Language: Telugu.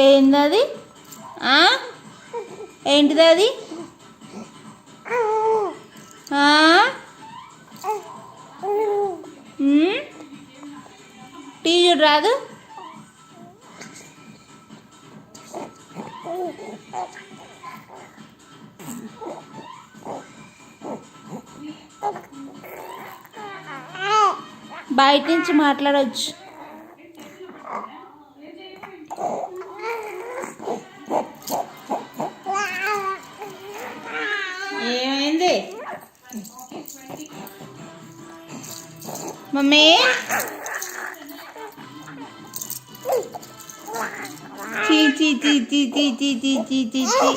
ఏంటది? ఏంటిది అది? టీవీ చూడు రాదు. బయట నుంచి మాట్లాడవచ్చు. ఏమైంది మమ్మీ? చీ చీ చీ చీ చీ చీ చీ చీ చీ.